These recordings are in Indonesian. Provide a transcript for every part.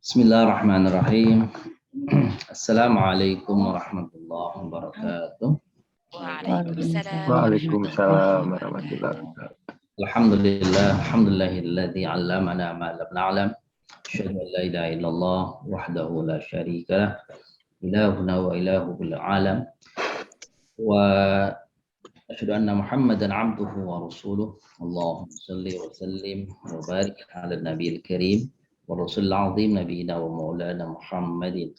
Bismillahirrahmanirrahim. Assalamualaikum warahmatullahi wabarakatuh. Waalaikumsalam warahmatullahi wabarakatuh. Alhamdulillahilladzi 'allamana ma lam na'lam. Asyhadu an la ilaha illallah wahdahu la syarika lah. Ilahuna wa ilahu bil alam. Wa asyhadu anna Muhammadan 'abduhu wa rasuluh. Allahumma shalli wa sallim wa barik 'ala nabiyil karim wa rasulil 'azim nabiyina wa maulana Muhammadin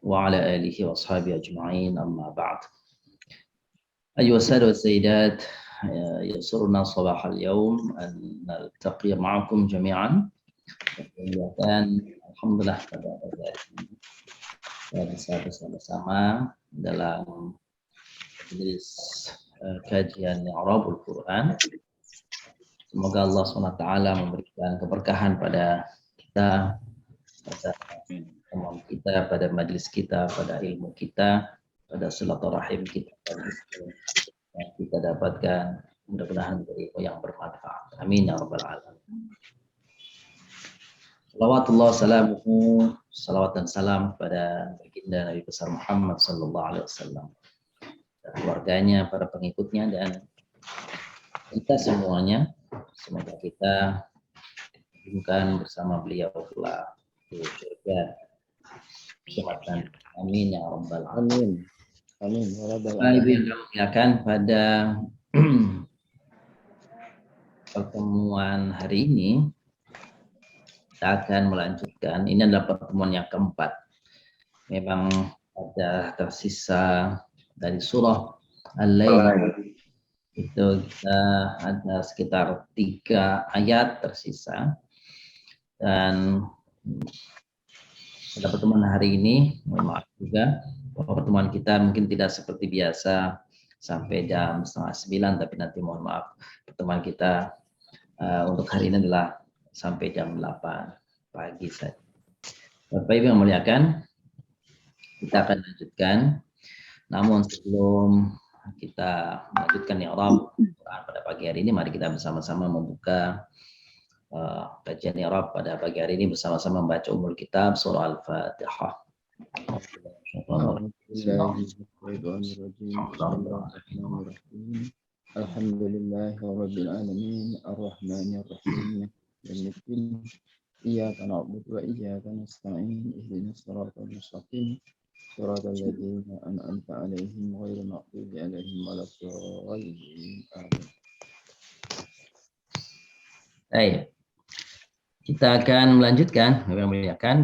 wa ala alihi wa ashabihi ajma'in, amma ba'd. أيها السادة والسيدات، يسرنا صباح اليوم أن نلتقي معكم جميعا. Dan alhamdulillah pada hari ini kita bisa bersama-sama dalam majelis kajian I'rabul Quran. Semoga Allah SWT memberikan keberkahan pada kita, pada teman kita, pada majelis kita, pada ilmu kita, pada silaturahim kita yang kita dapatkan, mudah-mudahan menjadi ilmu yang bermanfaat. Amin ya rabbal alamin. Salawatullah salamuhu, salawat dan salam kepada baginda Nabi besar Muhammad sallallahu alaihi wasallam, dan keluarganya, para pengikutnya, dan kita semuanya. Semoga kita dihubungkan bersama beliau pula di surga. Amin ya rabbal alamin. Amin. Ibu yang kami muliakan, pada pertemuan hari ini kita akan melanjutkan. Ini adalah pertemuan yang keempat. Memang ada tersisa dari surah Al-Lail, itu kita ada sekitar 3 ayat tersisa. Dan pada pertemuan hari ini, mohon maaf juga bahwa pertemuan kita mungkin tidak seperti biasa sampai jam 8:30, tapi nanti mohon maaf, pertemuan kita untuk hari ini adalah sampai jam 8 pagi saja. Bapak Ibu yang muliakan, kita akan lanjutkan. Namun sebelum kita melanjutkan i'rab Quran pada pagi hari ini, mari kita bersama-sama membuka kajian i'rab pada pagi hari ini bersama-sama membaca Ummul Kitab surah Al-Fatihah. Alhamdulillahirabbil alamin arrahmanir rahim yaumiddin iyyaka na'budu wa iyyaka nasta'in ihdinas siratal mustaqim siratal ladzina an'amta 'alaihim ghairil maghdubi 'alaihim waladdallin. Amin. Baik. Kita akan melanjutkan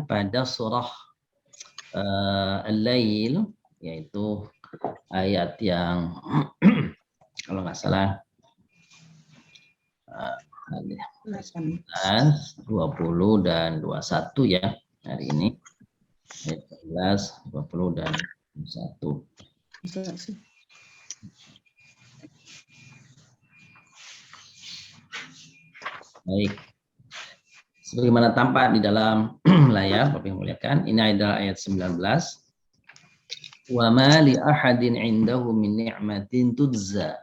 pada surah Al-Lail, yaitu ayat yang kalau nggak salah 20 dan 21 ya hari ini. Ayat 11, 20 dan 21. Baik. Sebagaimana tampak di dalam layar, Bapak yang muliakan, ini adalah ayat 19. Wa ma li ahadin 'indahu min ni'matin tujza.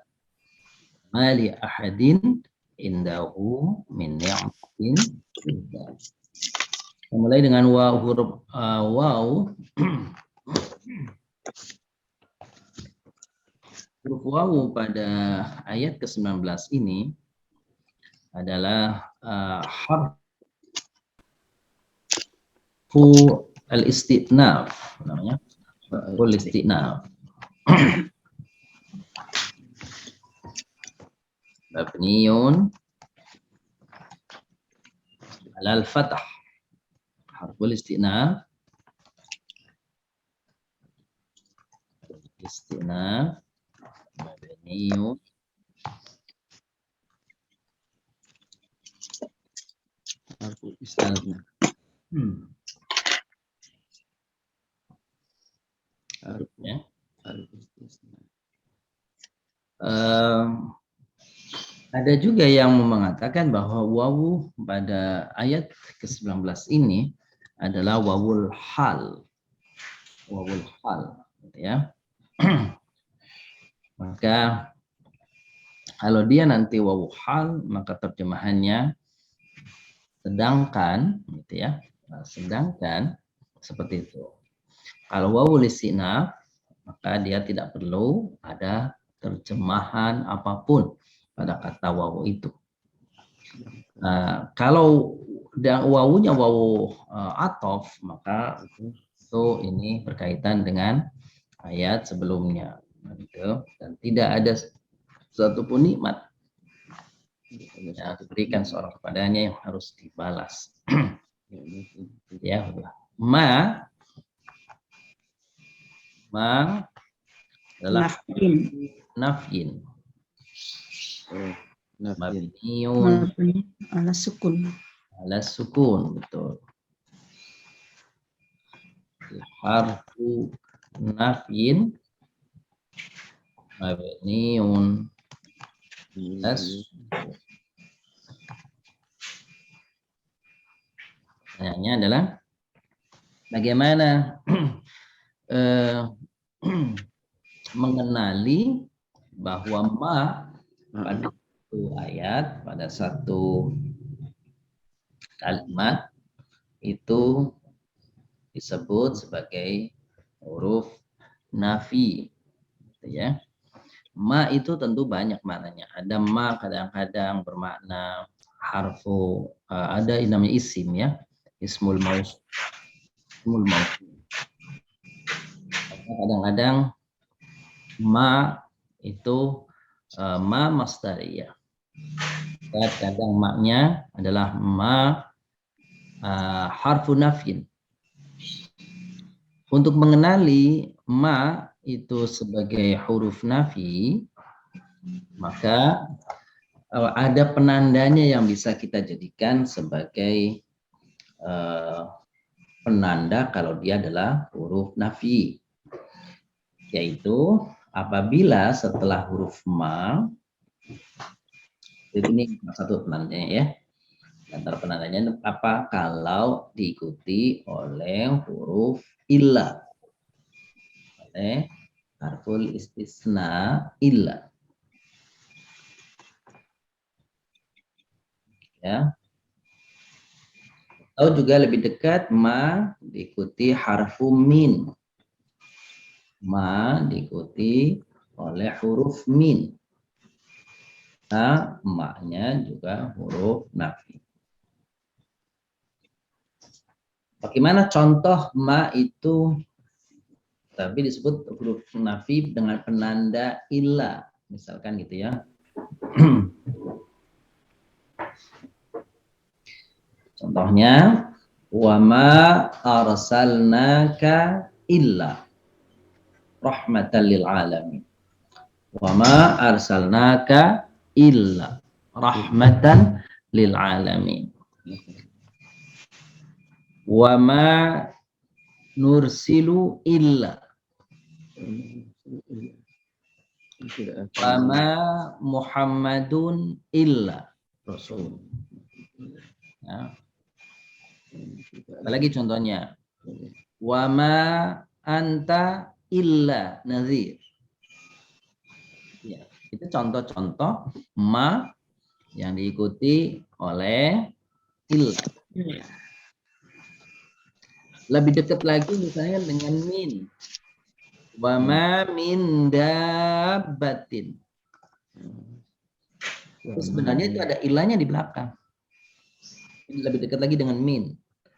Ma li ahadin 'indahu min ni'matin tujza. Mulai dengan huruf waw. Huruf waw pada ayat ke-19 ini adalah harf al-istinaf, namanya al-istinaf. Mabniun ala al-fath. Harful istinaf. Istinaf mabniun harful istinaf. Harusnya ada juga yang mengatakan bahwa wawu pada ayat ke-19 ini adalah wawul hal. Wawul hal, gitu ya. Maka kalau dia nanti wawu hal, maka terjemahannya sedangkan, gitu ya. Nah, sedangkan seperti itu. Kalau wawul istinaf, maka dia tidak perlu ada terjemahan apapun pada kata wawu itu. Nah, kalau wawunya wawu atof, maka itu ini berkaitan dengan ayat sebelumnya. Gitu. Dan tidak ada satupun nikmat yang diberikan seorang kepadanya yang harus dibalas. Ya, ma adalah naf'in. Mabniun ala sukun. ala sukun, betul. Harfu naf'in mabniun ala sukun. Pertanyaannya adalah bagaimana mengenali bahwa ma pada satu ayat, pada satu kalimat itu disebut sebagai huruf nafi, gitu ya. Ma itu tentu banyak maknanya. Ada ma kadang-kadang bermakna harfu, ada yang namanya isim ya, ismul maus, ismul maus. Kadang-kadang ma itu ma masdariyah. Kadang maknya adalah ma harfu nafin. Untuk mengenali ma itu sebagai huruf nafi, maka ada penandanya yang bisa kita jadikan sebagai penanda kalau dia adalah huruf nafi, yaitu apabila setelah huruf ma, ini satu penandanya ya, antara penandanya apa, kalau diikuti oleh huruf illa, oleh harful istisna illa, ya. Atau juga lebih dekat ma diikuti harfu min, ma diikuti oleh huruf min, nah maknya juga huruf nafi. Bagaimana contoh ma itu tapi disebut huruf nafi dengan penanda illa, misalkan gitu ya. Contohnya, wa ma arsalnaka illa rahmatan lil alamin. Wa ma arsalnaka illa rahmatan lil alamin. Wa ma nursilu illa. Wa ma Muhammadun illa rasul. Ya. Apalagi contohnya, wa ma anta illa nadhir. Ya, itu contoh-contoh ma yang diikuti oleh illa. Lebih dekat lagi misalnya dengan min. Wa ma min dabbatin. Itu sebenarnya itu ada ilahnya di belakang. Lebih dekat lagi dengan min.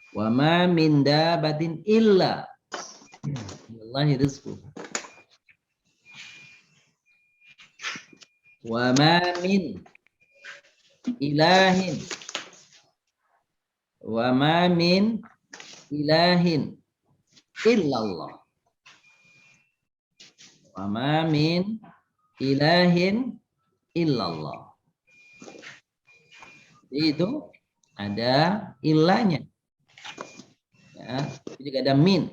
Wa ma min dabbatin illa wallahi rizquh. Wa ma min ilahin. Wa ma min ilahin illallah. Wa ma min ilahin illallah. Itu ada ilahnya. Ya, itu juga ada min.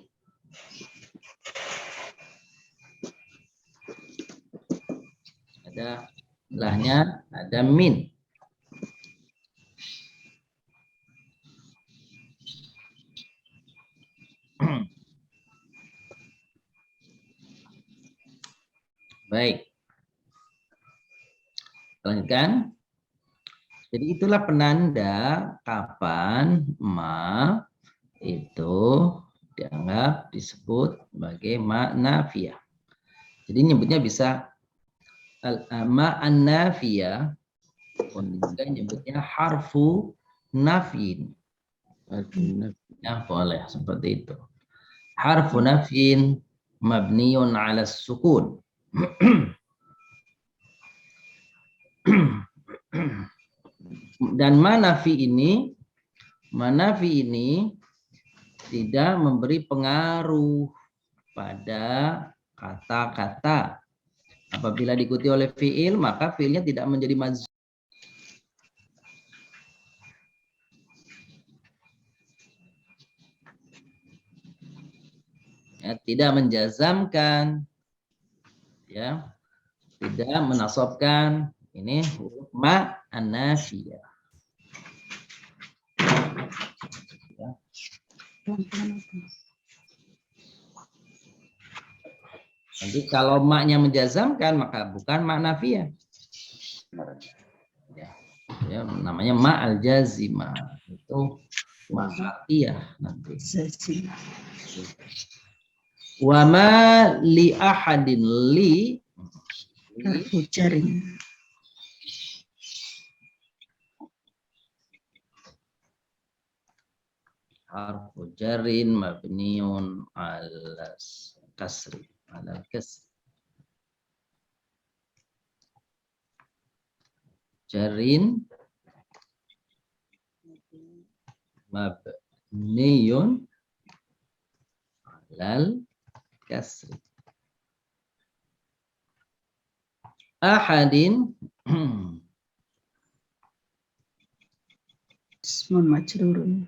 Ada ilahnya, ada min. Baik. Lanjutkan. Jadi itulah penanda kapan ma itu dianggap disebut sebagai ma'nafiyah. Jadi nyebutnya bisa ma'nafiyah, bisa nyebutnya harfu nafin. Ya, boleh seperti itu. Harfu nafin mabniun ala sukun. Dan manafi ini tidak memberi pengaruh pada kata-kata. Apabila diikuti oleh fiil, maka fiilnya tidak menjadi majzum. Ya, tidak menjazamkan, ya, tidak menasabkan. Ini huruf ma an-nafiyah. Ya. Nanti kalau maknya menjazamkan maka bukan ma nafiyah. Ya, namanya ma al-jazimah. Itu ma nafiyah nanti. Wa ma li ahadin li harfu jarin. harfu jarin mabniun ala kasri. Ala kasri. Jarin mabniun alal kasri. Ahadin Ismun majrurun.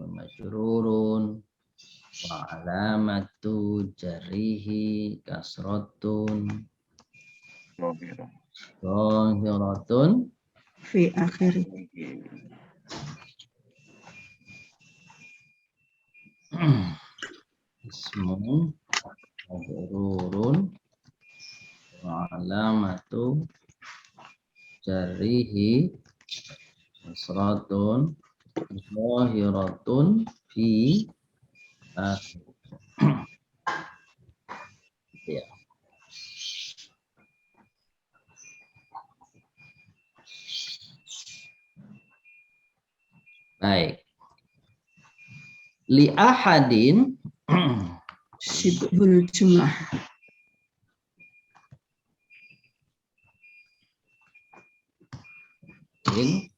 majrurun wa alamatu jarihi kasratun zahiratun Fi akhiri. ismun majrurun wa alamatu jarihi kasratun zahiratun fi akhir. Ya. Baik. Li ahadin Syibhul jumlah. in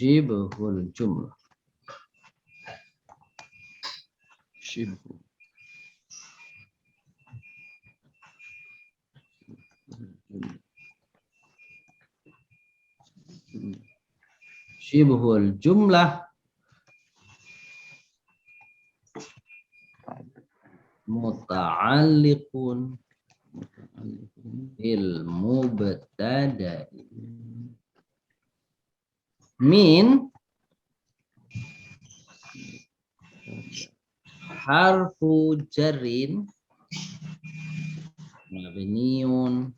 syibhul jumlah. Syibhu. Syibhul jumlah muta'alliqun bil mubtada'i min harfu jarin mabniun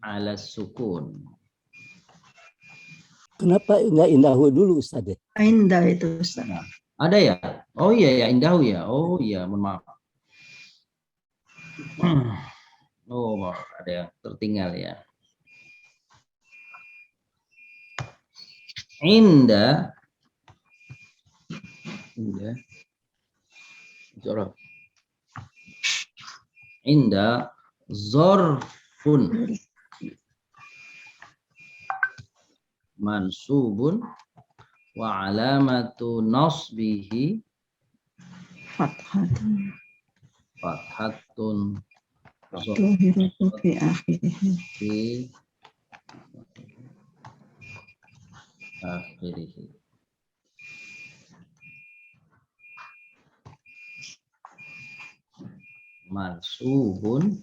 ala sukun. Kenapa enggak indahu dulu Ustaz? Indah itu Ustaz. Ada ya? Oh iya ya, indahu ya. Oh iya, mohon maaf. Oh, maaf, ada yang tertinggal ya. Inda Jorok. inda zorfun mansubun wa alamatu nasbihi Fathatun. fathatun Zahiratu fi akhirihi. fi akhirih. Mansubun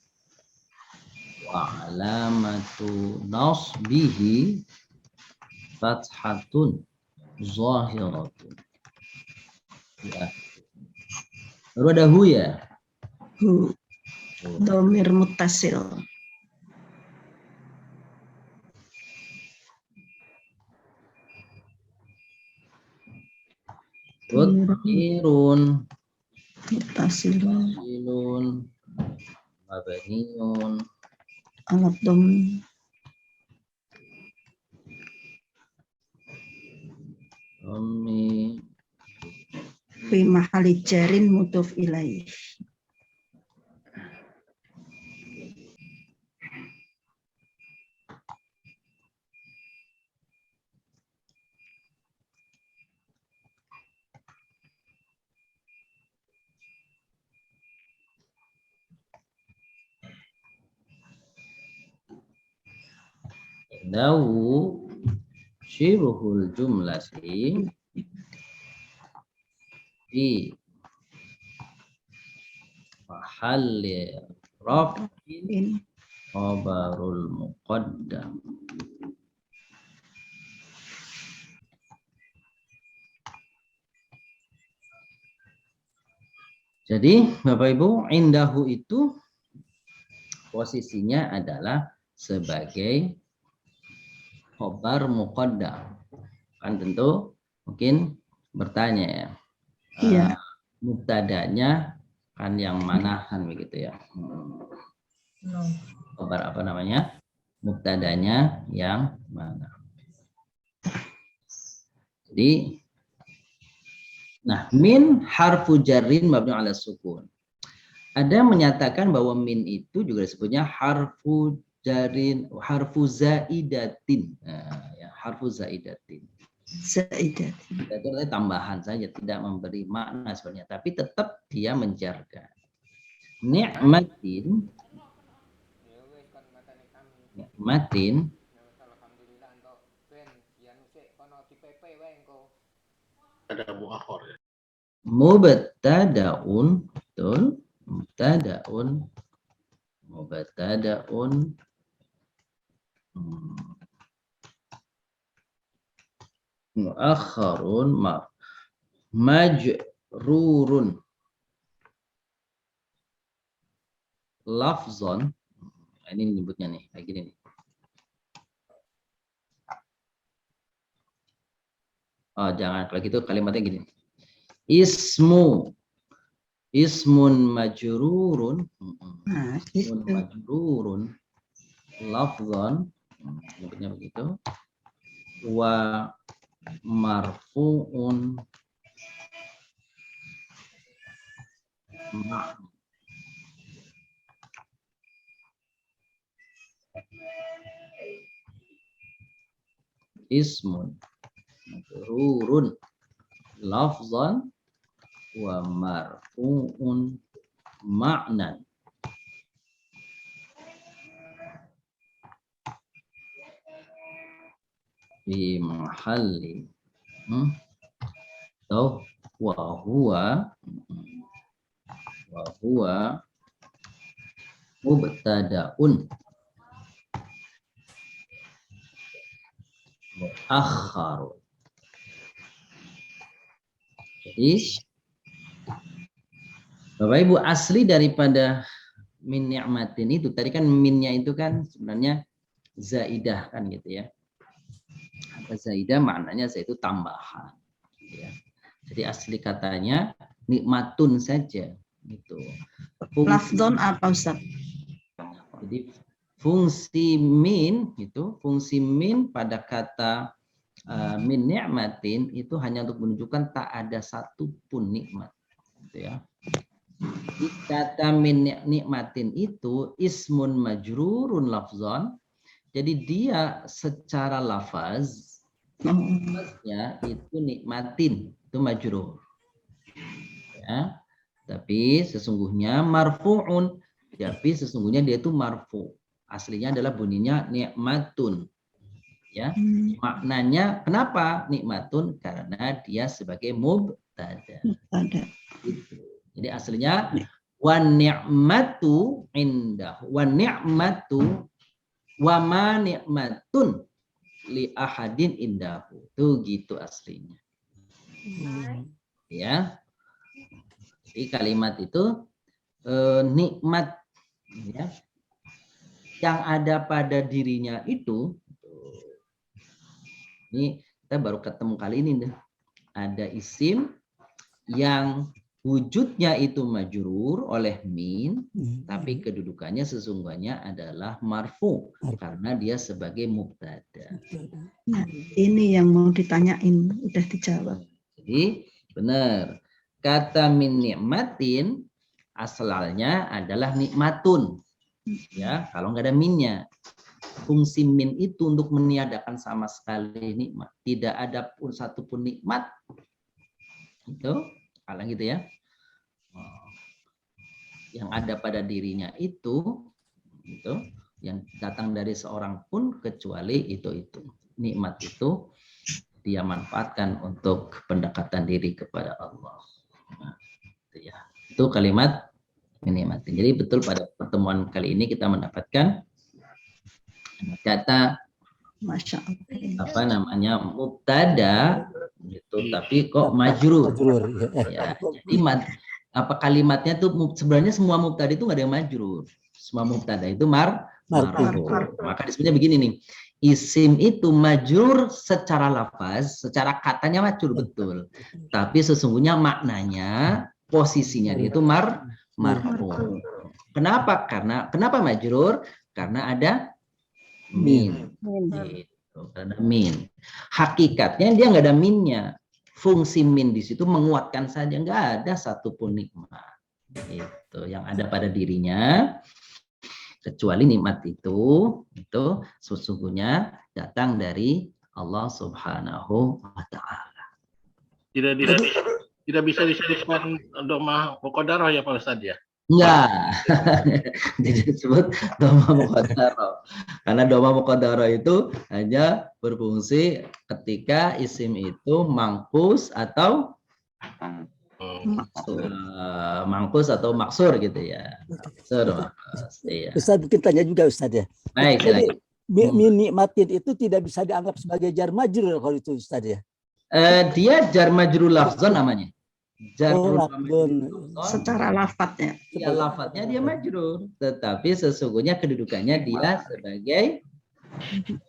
wa alamatu nasbihi fathatun zahiratun. Ya. Baru ada hu ya? Hu. Dhamir muttasil. Muttasilun, Muttasilun. muttasilun, mabniun, Alat dom. dhammi, Fi mahali jarin mudhof ilaih. indahu syibhul jumlati fi mahalli raf'in In khabarul muqaddam. Jadi Bapak Ibu, indahu itu posisinya adalah sebagai khobar muqaddam. Kan tentu mungkin bertanya ya. Iya. Mubtadanya kan yang mana kan begitu ya. Khobar apa namanya? Mubtadanya yang mana? Jadi nah, min harfu jarrin mabni ala sukun. Ada yang menyatakan bahwa min itu juga disebutnya harfu jarrin, harfu zaidatin. Nah, ya, harfu zaidatin. Zaidat. Itu tambahan saja, tidak memberi makna sebenarnya, tapi tetap dia menjarkan. Ni'matin, ni'matin, Ada muakhir ya. mubtadaun, betul, mubtadaun, mubtadaun, muakharun, majrurun, lafzon. Ini nyebutnya nih kayak gini nih. Oh, jangan, kalau gitu kalimatnya gini. Ismun majrurun, Nah, ismun itu. majrurun, lafzon, nyebutnya begitu. Wa marfu'un ismun majrurun lafzan wa marfu'un ma'nan. Di mahalli atau wa huwa mubtada'un muakhkharun. Jadi Bapak Ibu, asli daripada min ni'matin itu tadi kan minnya itu kan sebenarnya zaidah kan gitu ya. Zaidah maknanya itu tambahan ya. Jadi asli katanya nikmatun saja gitu. Lafdon apa Ustaz? Jadi fungsi min itu, fungsi min pada kata min ni'matin itu hanya untuk menunjukkan tak ada satupun nikmat gitu ya. Di kata min nikmatin itu ismun majrurun lafzon. Jadi dia secara lafaz lafaznya itu nikmatin, itu majrur. Ya. Tapi sesungguhnya marfu'un, tapi sesungguhnya dia itu marfu. Aslinya adalah bunyinya nikmatun. Ya. Maknanya kenapa nikmatun? Karena dia sebagai mubtada. Gitu. Jadi aslinya wan ni'matu indah, wan ni'matu wa ma ni'matun li ahadin indahu. Tuh gitu aslinya. Ya. Jadi kalimat itu nikmat ya, yang ada pada dirinya itu. Ini kita baru ketemu kali ini deh. Ada isim yang wujudnya itu majrur oleh min, tapi kedudukannya sesungguhnya adalah marfu karena dia sebagai mubtada. Nah, ini yang mau ditanyain, udah dijawab. Jadi benar. Kata min nikmatin asalnya adalah nikmatun. Ya, kalau nggak ada minnya. Fungsi min itu untuk meniadakan sama sekali nikmat. Tidak ada pun satu pun nikmat. Itu kalau gitu ya. Yang ada pada dirinya itu yang datang dari seorang pun kecuali itu. Nikmat itu dia manfaatkan untuk pendekatan diri kepada Allah. Nah, itu ya. Itu kalimat nikmatin. Jadi betul pada pertemuan kali ini kita mendapatkan kata Masya Allah. apa namanya mubtada gitu, tapi kok majrur. Ya, jadi kalimatnya tuh sebenarnya semua mubtada itu nggak ada yang majrur. Semua mubtada itu marfu. Maka disebutnya begini nih. Isim itu majrur secara lafaz, secara katanya majrur betul. Tapi sesungguhnya maknanya, posisinya dia itu marfu. Kenapa? Kenapa majrur? Karena ada min. Gitu. Karena min. Hakikatnya dia nggak ada minnya. Fungsi min di situ menguatkan saja, nggak ada satupun nikmat. Itu yang ada pada dirinya. Kecuali nikmat itu sesungguhnya datang dari Allah Subhanahu wa Ta'ala. Tidak bisa disebutkan doma muqaddarah ya Pak Ustadz ya? Enggak. Jadi disebut doma muqaddarah. Karena doma muqaddarah itu hanya berfungsi ketika isim itu mangkus atau mangkus atau maksur gitu ya. Iya. Ustaz mungkin tanya juga Ustaz ya. Baik, jadi min nikmatin itu tidak bisa dianggap sebagai jar majrur kalau itu Ustaz ya. Dia jar majrur lafzan namanya. Secara lafadznya. Ya, lafadznya dia majrur, tetapi sesungguhnya kedudukannya dia sebagai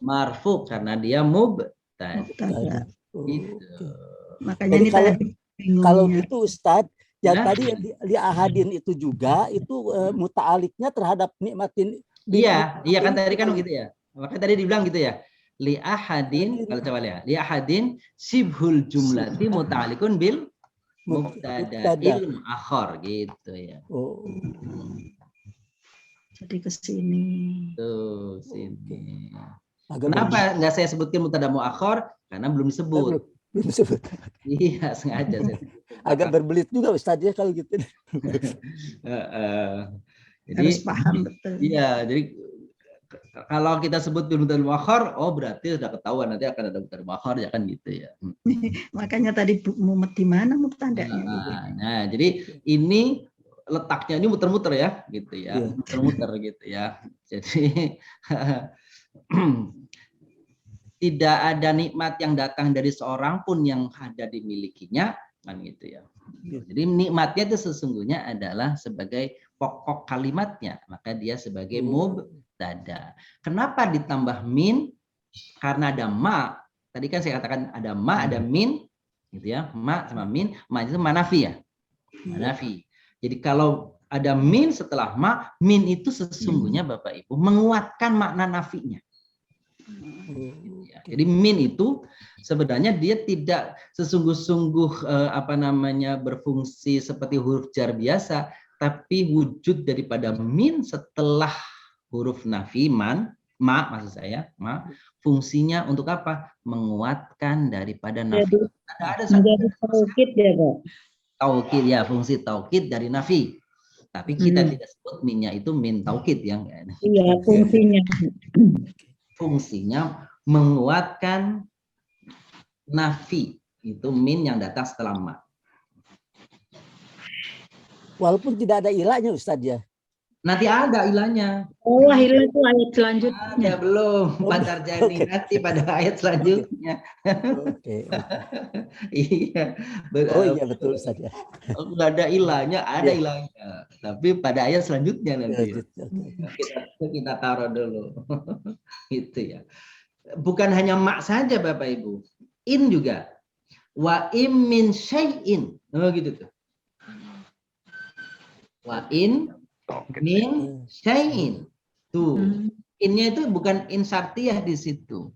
marfu karena dia mubtada. Gitu. Makanya jadi ini kalau gitu Ustadz, yang tadi li ahadin itu juga itu muta'aliknya terhadap nikmatin. Iya kan tadi kan gitu ya. Maka tadi dibilang gitu ya. Li ahadin, kalau coba lihat, li ahadin sibhul jumlati muta'alikun bil mubtada'il akhar gitu ya. Jadi ke sini. Tuh, sini. Kenapa nggak saya sebutkan mubtada muakhar? Karena belum disebut. Iya, sengaja. Agak berbelit juga Ustadz ya kalau gitu. Jadi harus paham betul. Iya, jadi kalau kita sebut mubtada muakhar, oh berarti sudah ketahuan nanti akan ada mubtada muakhar ya kan gitu ya. Makanya tadi mumet di mana mubtadanya? Nah, jadi ini letaknya ini muter-muter ya, gitu ya, muter-muter gitu ya. Jadi tidak ada nikmat yang datang dari seorang pun yang ada dimilikinya, kan gitu ya. Jadi nikmatnya itu sesungguhnya adalah sebagai pokok kalimatnya, maka dia sebagai mubtada. Kenapa ditambah min? Karena ada ma. Tadi kan saya katakan ada ma, ada min, gitu ya. Ma sama min, ma itu manafi ya, manafi. Jadi kalau ada min setelah ma, min itu sesungguhnya Bapak Ibu menguatkan makna nafinya. Jadi min itu sebenarnya dia tidak sesungguh-sungguh berfungsi seperti huruf jar biasa, tapi wujud daripada min setelah huruf nafi ma maksud saya fungsinya untuk apa? Menguatkan daripada nafi. Ada menjadi taukid ya Pak. Taukid ya, fungsi taukid dari nafi. Tapi kita tidak sebut minnya itu min taukid yang iya fungsinya. Fungsinya menguatkan nafi, itu min yang datang setelah ma. Walaupun tidak ada ilahnya Ustadz ya. Nanti ada ilahnya. Oh, ilah itu ayat selanjutnya. Ya belum, Patar Jani nanti pada ayat selanjutnya. Iya. Oh iya betul Ustadz ya. Nggak ada ilahnya, ada ilahnya. Tapi pada ayat selanjutnya nanti. Kita taruh dulu. Gitu ya. Bukan hanya mak saja Bapak Ibu. In juga. Wa im min syai'in. Oh gitu tuh. Wa in min syai'in. Tuh. Innya itu bukan in syartiyah di situ.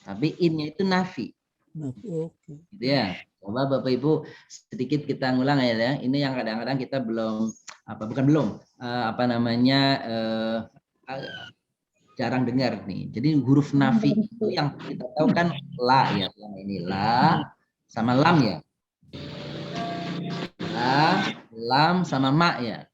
Tapi innya itu nafi. Oke. Gitu ya. Coba Bapak Ibu sedikit kita ngulang ya. Ini yang kadang-kadang kita belum jarang dengar nih. Jadi huruf nafi itu yang kita tahu kan la ya. Yang ini la sama lam ya. La, lam sama ma ya.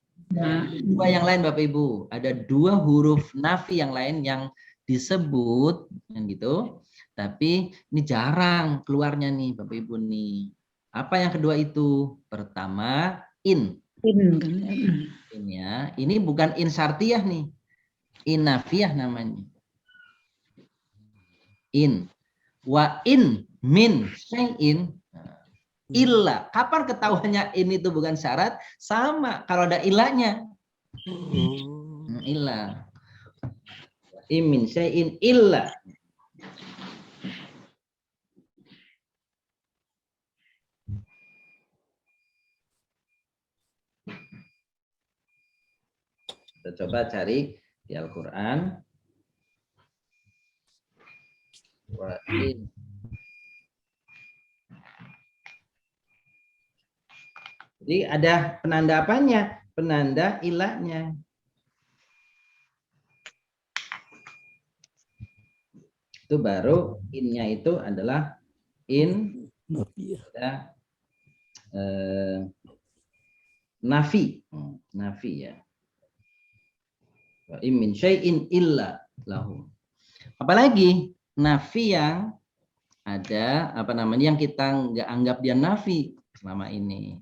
Dua yang lain Bapak Ibu, ada dua huruf nafi yang lain yang disebut kan gitu. Tapi ini jarang keluarnya nih Bapak Ibu nih. Apa yang kedua itu? Pertama in. In ya. Ini bukan in syartiyah nih. In nafiyah namanya. In. Wa in min syai'in illa. Kapan ketahuannya ini itu bukan syarat? Sama kalau ada ilahnya. Illa. Imin syai'in illa. Kita coba cari di Al-Quran. Wa in. Jadi ada penanda apanya? Penanda ilahnya. Itu baru innya itu adalah in ada nafi. Nafi ya. Wa in min syai'in illa lahu. Apalagi nafi yang ada yang kita nggak anggap dia nafi selama ini.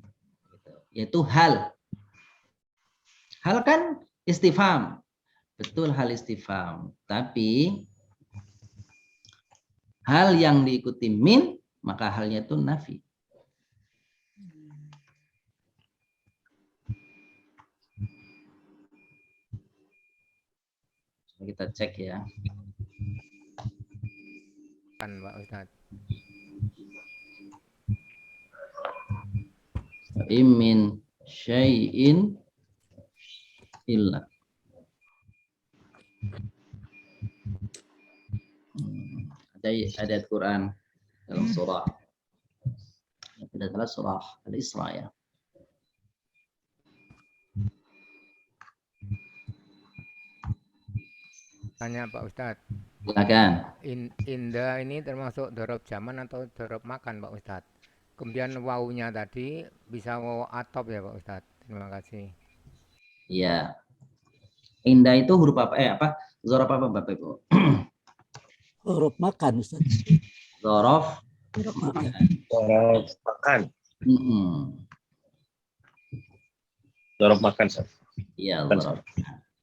Yaitu hal. Hal kan istifham. Betul hal istifham. Tapi hal yang diikuti min, maka halnya itu nafi. Kita cek ya. Kan Pak Ustadz. Imin syai'in illa. Ada ayat Quran dalam surah. Tidak salah surah Al-Isra ya. Tanya Pak Ustadz. Silakan. Inda ini termasuk dorob zaman atau dorob makan Pak Ustadz. Kemudian wawunya tadi bisa waw atop ya Pak Ustadz. Terima kasih. Iya. Indah itu huruf apa? Zorof apa Bapak Ibu? Huruf makan Ustaz. Zorof. Makan. Dorob makan. Dorob makan, Ustaz. Iya, zorof.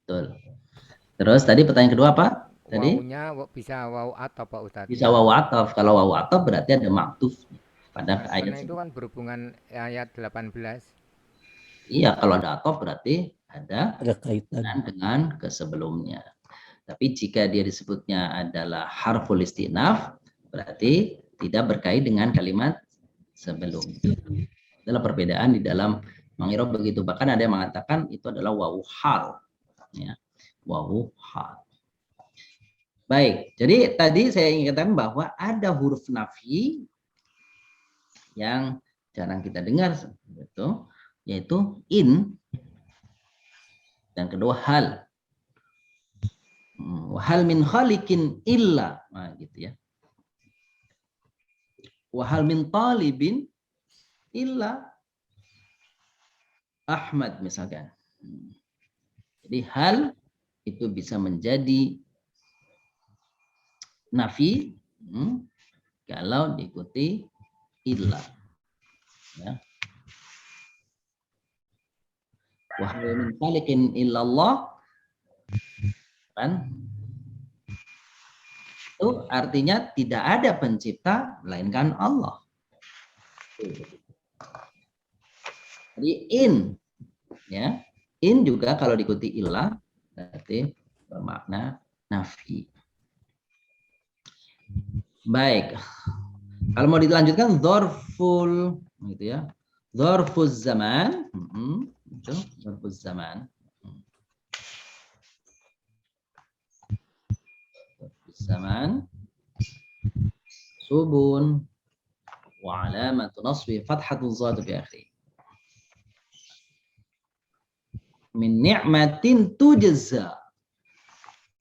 Betul. Terus tadi pertanyaan kedua apa? Tadi? Wawunya bisa waw atop Pak Ustadz. Bisa waw ataf. Kalau waw ataf berarti ada maktuf pada ayat. Karena itu kan berhubungan ayat 18. Iya, kalau ada ataf berarti ada kaitan dengan kesebelumnya. Tapi jika dia disebutnya adalah harful istinaf, berarti tidak berkait dengan kalimat sebelumnya. Adalah perbedaan di dalam mengirob begitu. Bahkan ada yang mengatakan itu adalah wawu hal. Ya, wawu hal. Baik, jadi tadi saya ingin katakan bahwa ada huruf nafi yang jarang kita dengar, betul, yaitu in, dan kedua hal. Wahal min khaliqin illa, nah, gitu ya. Wahal min talibin illa Ahmad misalkan. Jadi hal itu bisa menjadi nafi kalau diikuti illa. Ya. Wahal min khaliqin illallah kan itu artinya tidak ada pencipta melainkan Allah. Jadi in ya, in juga kalau diikuti ilah berarti bermakna nafi. Baik. Kalau mau dilanjutkan dzarful gitu ya. Dzarfuz zaman. Itu dzarfuz zaman. Dzarfuz zaman. Subun wa alamatu nasbi fathatu dzad fi akhir. Min ni'matin tujza.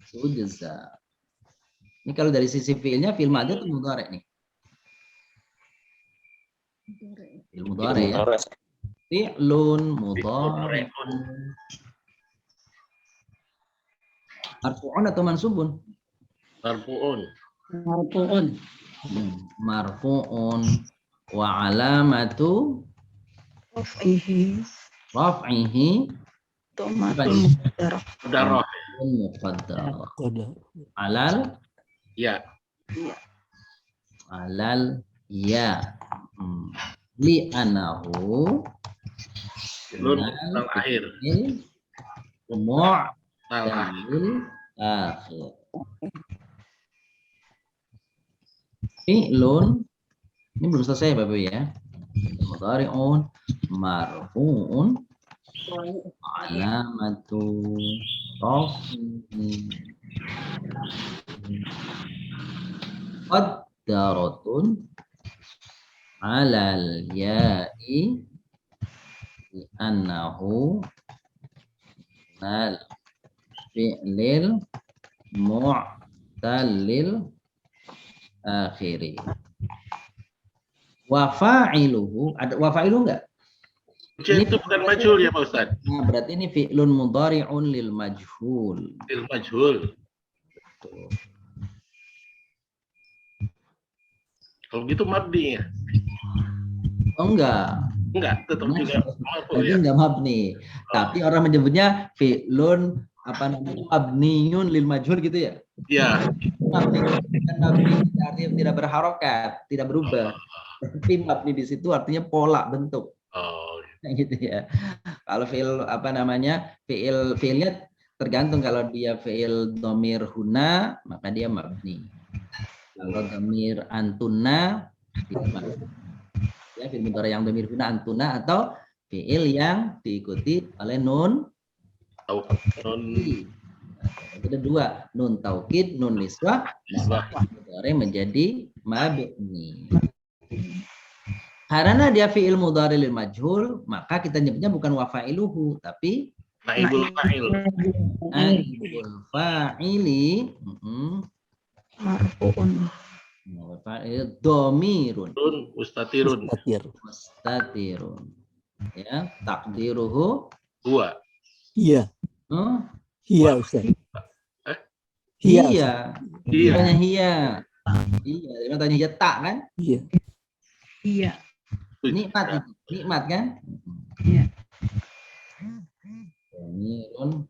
Tujza. Ini kalau dari sisi fiilnya, fiil madhi itu mudhari nih. Fiil mudhari ya. Fi'lun mudhari. Marfu'un atau mansubun? Marfu'un. Marfu'un. Marfu'un wa alamatu Raf'ihi raf'ihi Tomatul muqaddarah. Mudarrah. muqaddar Qadar. alal ya li anahu Nun al-akhir. mu'talil akhir. Fi'lun ini belum selesai Bapak ya. Mudhari'un marfu'un alamatu raf'ihi qaddaratun alal ya'i li'annahu nal fi'lil mu'talil akhiri. Wa fa'iluhu, ada wa fa'iluhu enggak? Ini itu bukan majhul ya Pak Ustaz? Nah, berarti ini fi'lun mudhari'un lil majhul. Fil majhul. Kalau gitu mabni ya? Oh enggak. Enggak, tetap juga marfu Berarti ya. enggak mabni. Tapi orang menyebutnya fi'lun apa namanya? Mabniyun lil majhul gitu ya. Iya. Mabni kan mabni artinya tidak berharokat, tidak berubah. Tapi mabni di situ artinya pola bentuk. Oh, Gitu ya. Kalau fi'il apa namanya? Fi'ilnya tergantung, kalau dia fi'il dhamir huna maka dia mabni. Kalau dhamir antuna dia mabni. Ya, fi'il mudhari yang dhamir huna antuna atau fi'il yang diikuti oleh nun taukid. Ada dua, nun taukid, nun niswah, Niswah. mudhari menjadi mabni. Karena dia fi'il mudhari lil majhul, maka kita nyebutnya bukan wa fa'iluhu, tapi Naibul fa'il. naibul fa'ili. Marfu'un. Fa'il dhamirun Nun mustatirun. Mustatir. mustatirun. Ya, takdiruhu Dua. Iya, oh, iya Ustaz. Eh? Iya. iya. Iya. Tanya hiya. Iya, dia tanya hiya tak kan? Iya. Iya. Nikmat itu. Nikmat kan? Iya. Dhamirun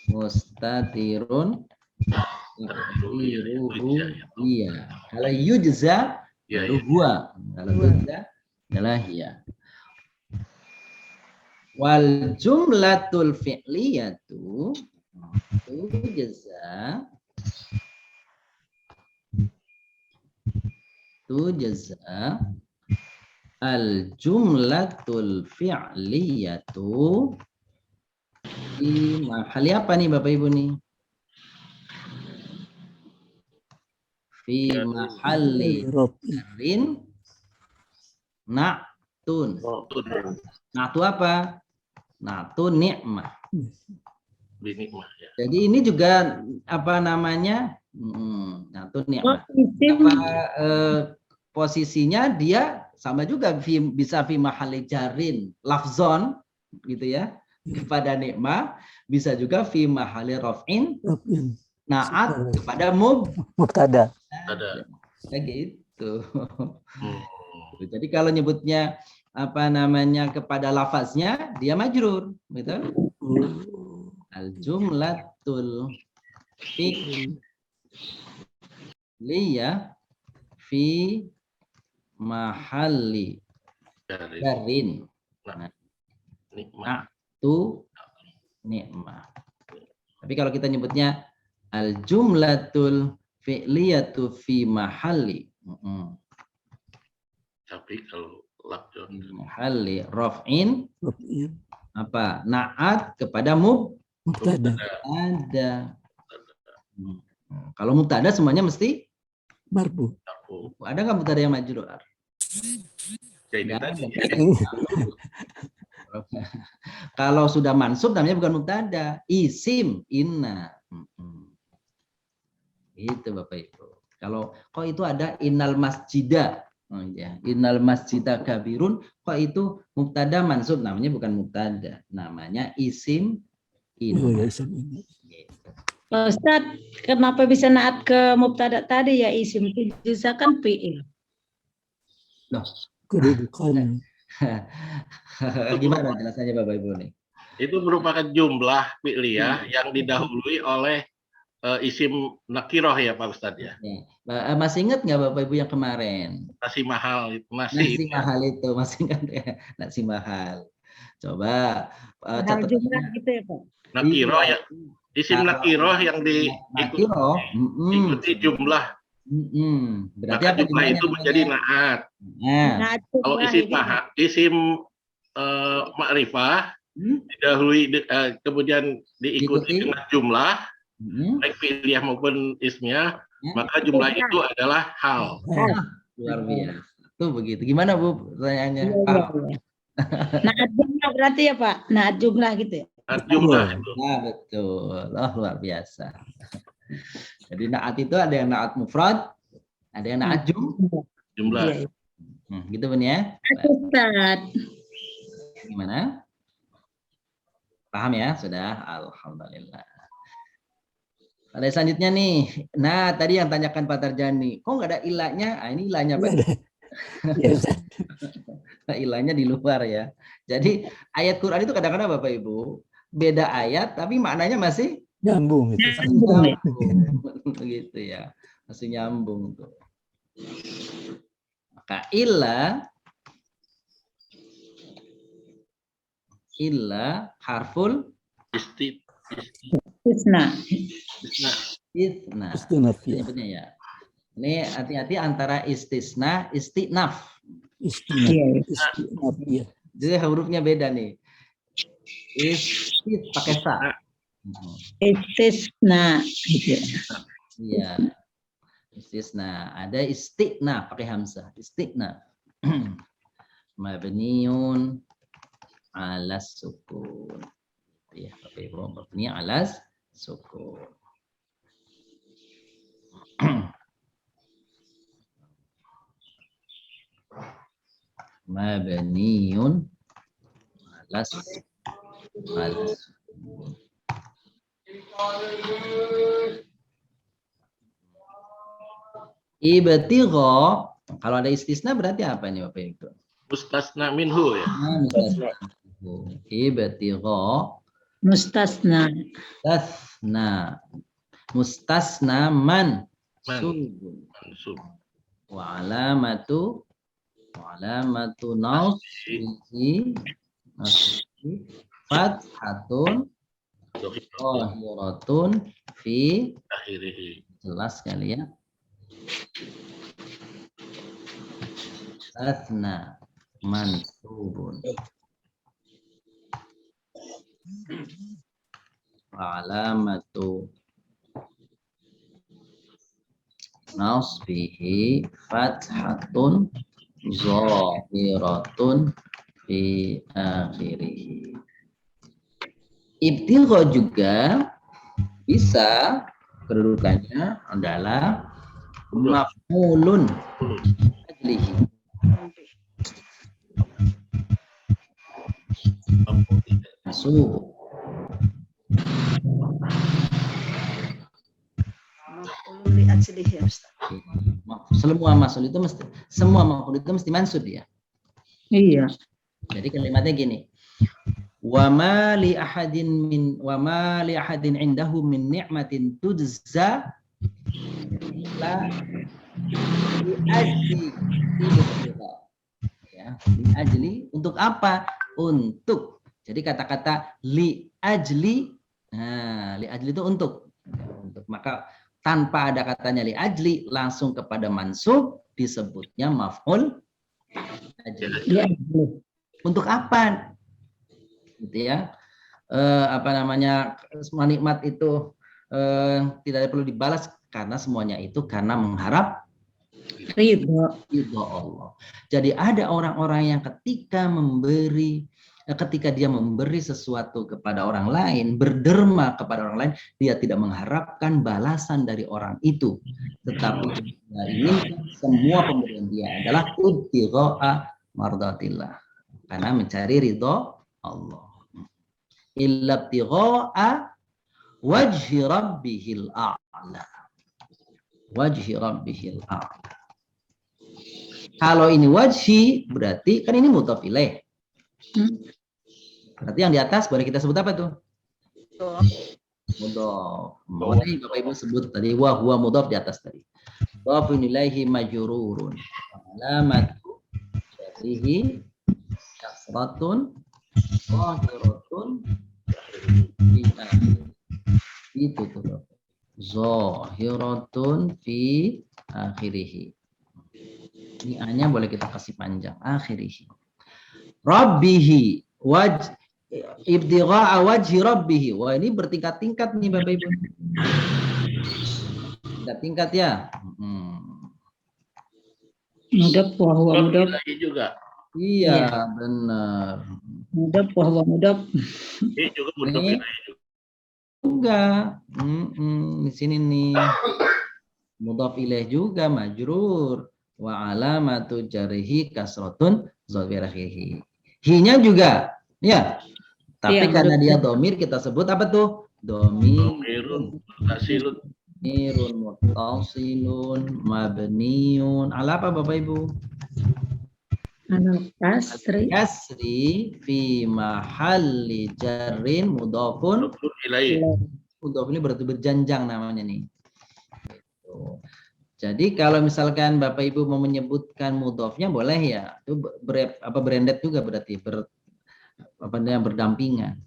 mustatirun. Takdiruhu iya. Kalau yujza Iya, baru iya. huwa. Kalau yujza adalah hiya. Wal jumlatul fi'liyatu tujza al jumlatul fi'liyatu di mahali apa nih Bapak Ibu nih? Fi mahali rin na'tun. Mautun. Na'tu apa? Na'tu ni'mah. Binikmah ya. Jadi ini juga apa namanya? Na'tu Oh, ni'mah. isim. Posisinya dia sama juga bisa fi mahali jarin lafzon gitu ya kepada nikmah, bisa juga fi mahali raf'in na'at kepada Mubtada. Ada. ya gitu. Hmm. Jadi kalau nyebutnya apa namanya kepada lafaznya dia majrur, betul? Al jumlatul fi'liyah fi mahalli Dari jarin nikmah. tu nikmah. Tapi kalau kita nyebutnya al jumlatul fi'liyatu fi mahalli tapi kalau lakjon Mahalli raf'in apa? Na'at kepada Mubtada. mubtada. Kalau mubtada semuanya mesti Marfu. aku ada nggak mubtada yang majrur? ya ini Nggak tadi. ada. Kalau sudah mansub namanya bukan mubtada, isim inna. Itu Bapak Ibu. Kalau kok itu ada innal masjida, ya, innal masjida kabirun, kok itu mubtada mansub, namanya bukan mubtada, namanya isim Oh ya, inna. isim ini. Gitu. Pak Ustadz, kenapa bisa naat ke mubtada tadi ya isim bisa kan fi'il. Kedudukan. Gimana jelasannya Bapak Ibu nih? Itu merupakan jumlah fi'liyah yang didahului oleh isim nakiroh ya Pak Ustadz ya. Masih ingat nggak Bapak Ibu yang kemarin? Nasi mahal itu Nasi mahal itu, masih ingat ya? Nasi mahal. Coba Hal catat. jumlah gitu ya Pak. Nakiroh ya. Isim Kalau nakiroh yang Nakiro, diikuti jumlah. Berarti Maka apa jumlah jumlahnya itu menjadi namanya? naat. Nah, Naat Kalau jumlah isim ini. isim ma'rifah didahului kemudian diikuti Diikuti. dengan jumlah baik fi'liyah maupun ismiyah, maka jumlah itu adalah hal. luar biasa. Tuh begitu. Gimana Bu pertanyaannya? Iya, iya, iya. Naat jumlah berarti ya Pak. Naat jumlah gitu ya. Nah, jumlah itu. Nah, betul. Oh, luar biasa. Jadi naat itu ada yang naat mufrad, ada yang naat Jumlah. Iya, iya. gitu Bun ya. Ustadz. Gimana? Paham ya? Sudah. Alhamdulillah. Ada selanjutnya nih. Nah, tadi yang tanyakan Pak Tarjani, kok nggak ada ilahnya? Ah, ini ilahnya Pak. Ya, Ustaz. Ilahnya di luar ya. Jadi ayat Quran itu kadang-kadang Bapak Ibu beda ayat tapi maknanya masih Nyambung itu. nyambung. Begitu ya. Masih nyambung tuh. Maka illa harful Isna. istisna. Istinaf ya. Sebutnya ya. Ini hati-hati antara istisna, istinaf. Istinaf. Iya, iya. Istinaf ya. Jadi hurufnya beda nih. Pakai sa. Istisna. Gitu. Iya. Istisna. Ada istiqna pakai hamzah. Istiqna. Mabniun ala sukun. Ya, Bapak Ibu, mabni ala sukun. Mabniun ala sukun. Ibtigha, kalau ada istisna berarti apa nih Bapak Ibu? Mustasna minhu ya. Ibtigha Mustasna. mustasna man Mansub. wa alamatu nasbihi fathatun zahiratun fi Akhirih. jelas kali ya. Asna mansubun alamatu nasbihi fathatun zahiratun fi akhirih. Ibtigha juga bisa kedudukannya adalah maf'ulun ajlihi. Masuk. Semua maf'ul itu mesti mansub ya. Iya. Jadi kalimatnya gini. Wa ma li ahadin indahu min ni'matin tujza la li ajli ya, li ajli untuk apa? Untuk. Jadi kata-kata li ajli, nah, li ajli itu untuk. Maka tanpa ada katanya li ajli langsung kepada mansub disebutnya maf'ul Ya. Untuk apa? Gitu ya. Apa namanya, semua nikmat itu tidak perlu dibalas karena semuanya itu karena mengharap Ridho. ridho Allah. Jadi ada orang-orang yang ketika dia memberi sesuatu kepada orang lain, berderma kepada orang lain, dia tidak mengharapkan balasan dari orang itu, tetapi dia ingin semua pemberian dia adalah ibtigha'a mardatillah, karena mencari ridho Allah. Illa ibtigha'a wajhi rabbihil a'la. Wajhi rabbihil a'la. Kalau ini wajhi, berarti kan ini mudhaf ilaih. Berarti yang di atas boleh kita sebut apa tuh? Mudhaf. Mana yang Bapak Ibu sebut tadi? Wa huwa mudhaf di atas tadi. Mudhafun ilaihi majrurun. Alamatu syarrihi kasratun zahiratun fi akhirih. Itu tuh. Zahiratun fi akhirih. Ini A-nya boleh kita kasih panjang. Akhirih. Rabbihi ibtigha'a wajhi rabbihi. Wah, ini bertingkat-tingkat nih Bapak Ibu. Tingkat ya. Mudhaf wa huwa mudhaf. Juga. Iya, benar. Mudhaf wa huwa mudhaf. Ini juga mudhaf ilaih juga. Enggak. Di sini nih. Mudhaf ilaih juga majrur. Wa alamatu jarhi kasratun zahirah. Hi-nya juga, ya. Tapi Iya, karena betul. dia domir kita sebut apa tuh? Domirun mutasilun. Domirun muttasilun mabniun. Ala apa Bapak Ibu? Anal kasri. Kasri fi mahalli jarrin mudhafun. Mudhafun ilaih. Mudhaf ini berarti berjanjang namanya nih. Gitu. Jadi kalau misalkan Bapak Ibu mau menyebutkan mudhafnya boleh ya. Itu branded juga berarti berdampingan.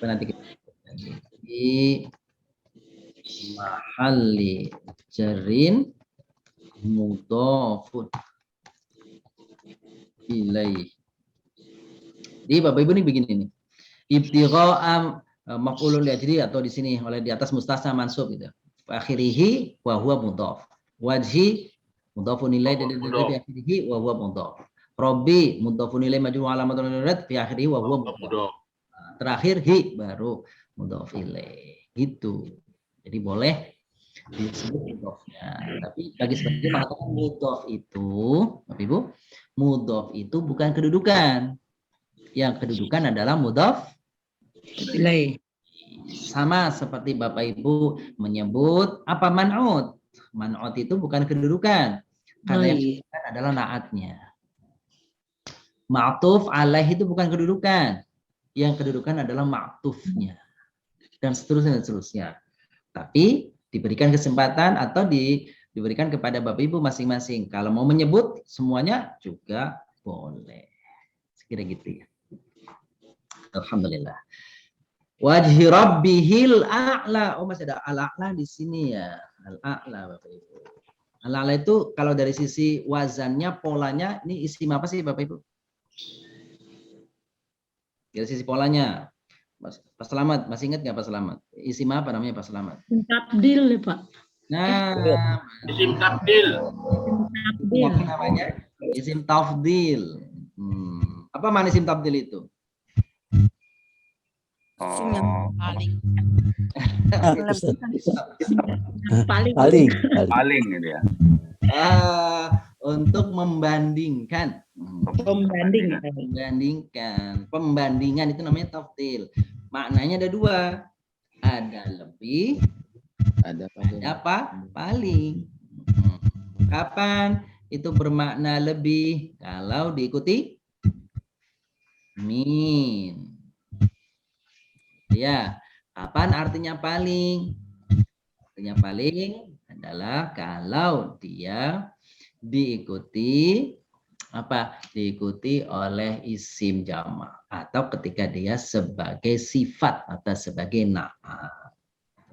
Nanti kita di mahalli jarrin mudhafun ilaih. Jadi Bapak Ibu nih begini nih. Ibtigha'a maf'ulun li ajli atau di sini oleh di atas mustasna mansub gitu. Akhirihi wa huwa mudhaf. Wajhi mudhafun ilaih dan fi akhirihi wa huwa mudhaf. Rabbi mudhafun ilaih majrur alamatun fi akhirihi wa huwa mudhaf. Terakhir hi baru mudhaf ilaih. Gitu. Jadi boleh disebut mudhafnya. Tapi bagi sebagian mengatakan mudhaf itu, Bapak Ibu, mudhaf itu bukan kedudukan. Yang kedudukan adalah mudhaf Ilaih. sama seperti Bapak Ibu menyebut apa man'ut. Man'ut itu bukan kedudukan. Karena yang kedudukan adalah naatnya. Ma'tuf alaih itu bukan kedudukan. Yang kedudukan adalah ma'tufnya. Dan seterusnya dan seterusnya. Tapi diberikan kesempatan atau diberikan kepada Bapak Ibu masing-masing. Kalau mau menyebut semuanya juga boleh. Sekira gitu ya. Alhamdulillah. Wajhi rabbihil a'la. Oh, masih ada al-a'la di sini ya. Al-a'la Bapak Ibu. Al-a'la itu kalau dari sisi wazannya, polanya, ini isim apa sih Bapak Ibu? Dari sisi polanya. Pak Selamat, masih ingat nggak Pak Selamat? Isim apa namanya Pak Selamat? Tabdil ya Pak. Nah, Isim tabdil. apa namanya? Isim tafdil. Apa mana isim tafdil itu? Isim yang paling Paling gitu ya. Untuk membandingkan. Pembandingan itu namanya tafdil. Maknanya ada dua. Ada lebih, ada apa? Paling. Kapan itu bermakna lebih? Kalau diikuti min. Ya, kapan artinya paling? Artinya paling adalah kalau dia diikuti apa? Diikuti oleh isim jamak atau ketika dia sebagai sifat atau sebagai na'at.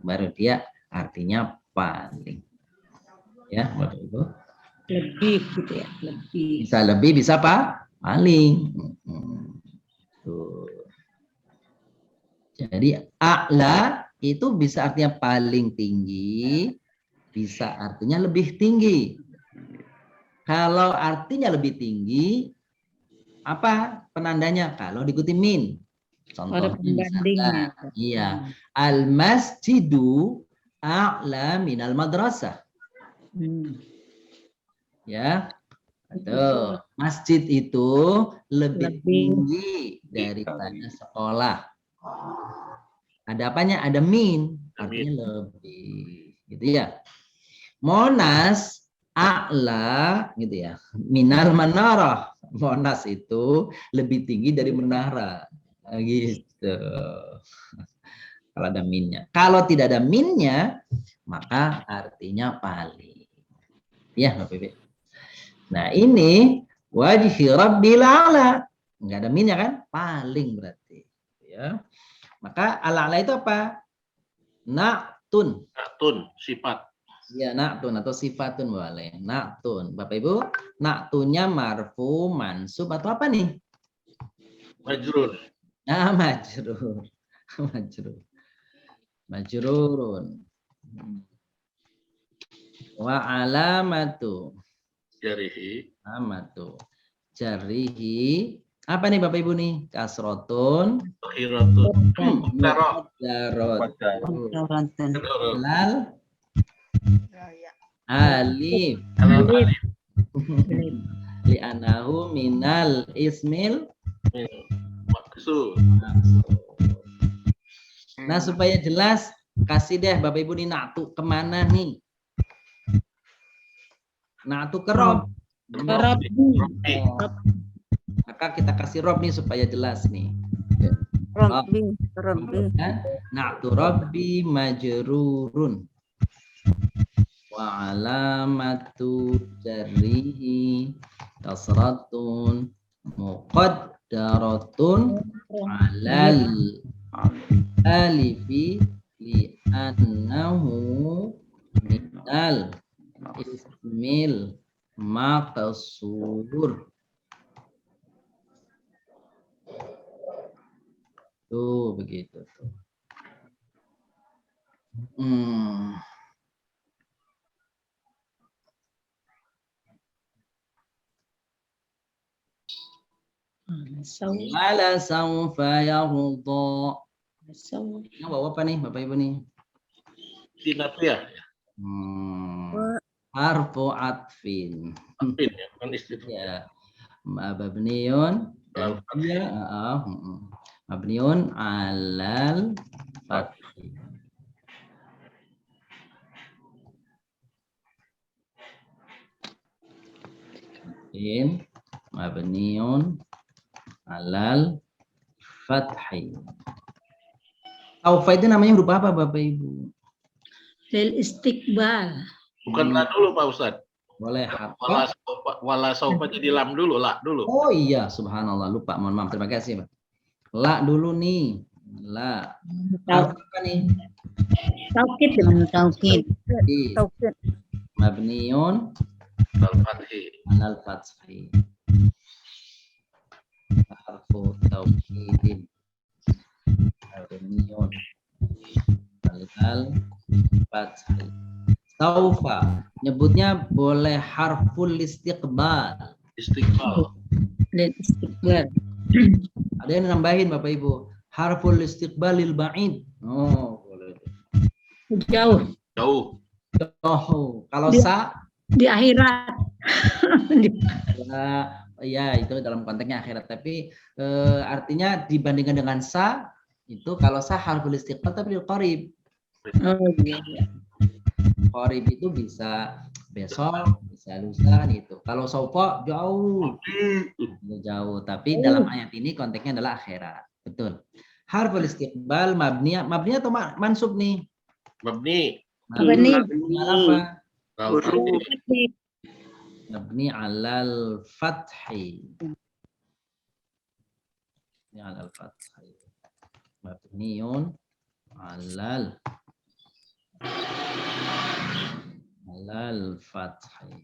Baru dia artinya paling. Ya, Bapak Ibu. Lebih gitu ya, lebih. Bisa lebih, bisa apa? Paling. Tuh. Jadi a'la itu bisa artinya paling tinggi, bisa artinya lebih tinggi. Kalau artinya lebih tinggi, apa penandanya? Kalau diikuti min. Contohnya Ada pembandingnya. misalkan, iya, al-masjidu a'la minal madrasah. Ya, betul. Masjid itu lebih tinggi daripada sekolah. Ada apanya? Ada min, artinya lebih, gitu ya. Monas a'la, gitu ya. Minal manarah. Monas itu lebih tinggi dari menara, gitu. Kalau ada minnya. Kalau tidak ada minnya, maka artinya paling. Ya, Bapak Ibu. Nah, ini wajhi rabbil a'la. Enggak ada minnya kan? Paling berarti. Ya. Maka al-a'la itu apa? Na'tun. Na'tun, sifat. Ya, na'tun atau sifatun boleh. Na'tun. Bapak Ibu, na'tunnya marfu, mansub atau apa nih? Majrur. Nah, majrur. Majrur. Majrurun. Wa alamatu. Jarihi. Alamatu. Jarihi. Apa nih Bapak Ibu nih? Kasrotun. Akhiratun. Muqaddaratun. Lal. Alif. Li'anahu minal ismil. Maksud. Nah, supaya jelas, kasih deh Bapak Ibu nih na'tu kemana nih? Na'tu ke rob. Maka kita kasih rob nih supaya jelas nih. Rabbi. Na'tu rabbi majrurun. Wa alamatu jarrihi kasratun muqaddaratun alal alifi li'annahu minal ismil maqsur. Tuh begitu tuh. Wala sawfa yarda. Yang bawa apa nih Bapak Ibu nih? Sinatiyah. Harfu atfin. Atfin ya, bukan istifham. Ya. Mabniun dan dia mabniun alal fathi. Mabniun alal fathi. Saufa itu namanya huruf apa Bapak Ibu? Lil istiqbal. Bukan la dulu Pak Ustadz. Boleh. Wala saufa jadi lam dulu, la dulu. Oh iya, subhanallah, lupa. Mohon maaf, terima kasih, Pak. La dulu nih. La. Apa nih? Taukid. Mabniun alal fathi. Harfu taukidin. Mabniun alal fathi. Saufa nyebutnya boleh harful istiqbal. Istiqbal. Istiqbal. Ada yang nambahin Bapak Ibu. Harful istiqbalil ba'id. Oh, boleh. Jauh. Jauh. Oh, kalau sa Di akhirat. ya itu dalam konteksnya akhirat. Tapi artinya dibandingkan dengan sa itu kalau sa harful istiqbal tapi qarib. Oh iya. Qarib itu bisa besok, bisa lusa gitu. Kalau saufa jauh. Jauh, tapi dalam ayat ini konteksnya adalah akhirat. Betul. Harful istiqbal mabni atau mansub nih? Mabni. Mabni. Apa? Mabni. Mabni alal fathi. Mabni alal fathi. Mabniun alal fathi.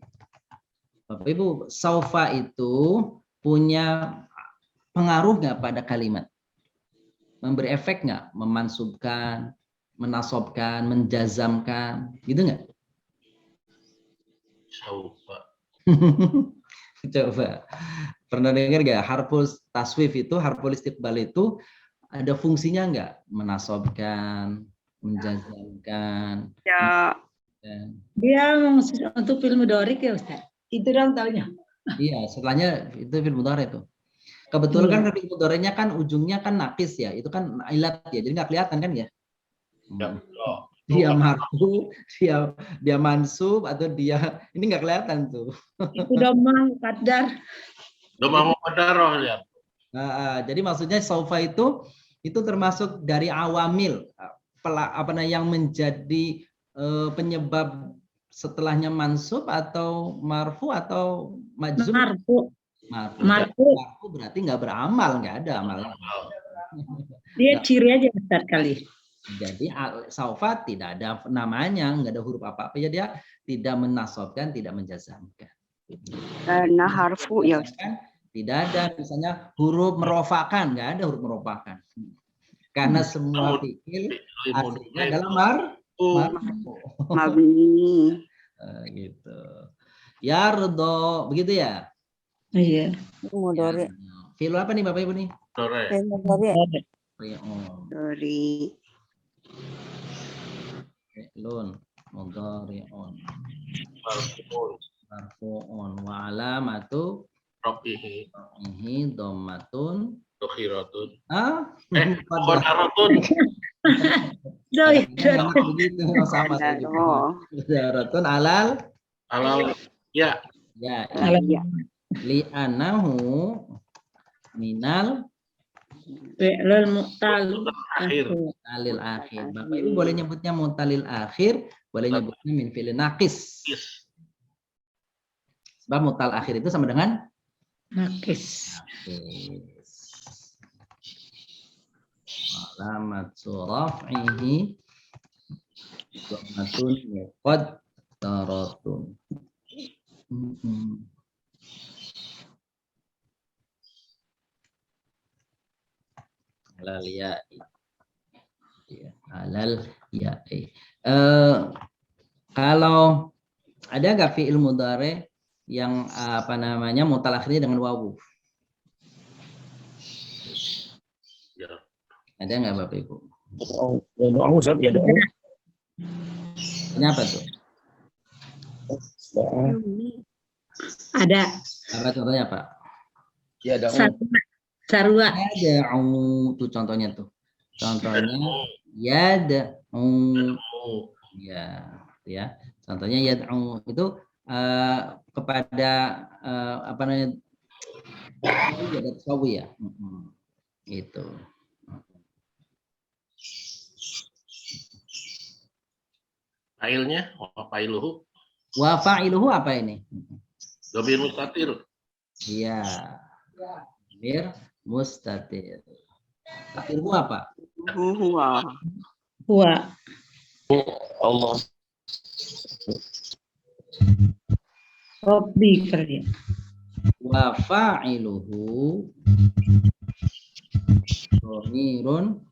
Bapak Ibu, saufa itu punya pengaruh nggak pada kalimat? Memberi efek nggak? Memansubkan, menasobkan, menjazamkan, gitu nggak? Saufa. Coba. Pernah dengar nggak harful taswif itu, harful istiqbal itu ada fungsinya nggak? Menasobkan, menjazamkan. Ya. Dia untuk film Dorik ya Ustaz. Itu dong taunya. Iya, setelahnya itu fi'il mudhari itu. Kebetulan kan fi'il mudhari'nya kan ujungnya kan nakis ya, itu kan ilat ya, jadi nggak kelihatan kan ya. Dia marfu, dia mansub atau dia ini nggak kelihatan tuh. Itu domang kadar. Domang muqaddarah ya. Jadi maksudnya saufa itu termasuk dari awamil yang menjadi penyebab setelahnya mansub atau marfu atau majzum. Marfu berarti nggak beramal, nggak ada amal. Dia ciri aja Ustaz kali. Jadi saufa tidak ada namanya, nggak ada huruf apa-apa, ya dia tidak menasobkan, tidak menjazamkan. Karena harfu ya Ustaz. Tidak ada misalnya huruf merofakan, nggak ada huruf merofakan. Karena semua fi'il aslinya adalah marfu. Mabni. Gitu. Yardo, begitu ya? Iya. Mudhari. Fi'il apa nih Bapak Ibu nih? Mudhari. Fi'lun mudhari'un. Marfu'un wa alamatu rafihi dhammatun Dokhiratun. Qadaratun. Begitu sama saja. Qadaratun alal ya. Ya. Li'anahu minal Fi'lul mu'tal mutalil akhir. Bapak Ibu boleh nyebutnya mutalil akhir, boleh nyebutnya min fi'lin naqis. Sebab mutal akhir itu sama dengan nakis. Alamat raf'ihi dhammatun muqaddaratun. Alal ya'i. Alal ya'i. Kalau ada nggak fi'il mudhari yang mutal akhirnya dengan wawu? Ada nggak Bapak Ibu? Ini apa tuh? Ada. Apa contohnya Pak? Ya ada. Sarwa. Yad'u tuh contohnya tuh. Contohnya yad'u. Ya. Contohnya yad'u itu kepada apa namanya? Ada sawi ya. Itu. Failnya failuhu. Wa fa'iluhu apa ini? Dhamir mustatir. Iya. Dhamir mustatir. Tatirhu apa? Huwa. Allah. Rabbi kerja. Wa fa'iluhu dhamirun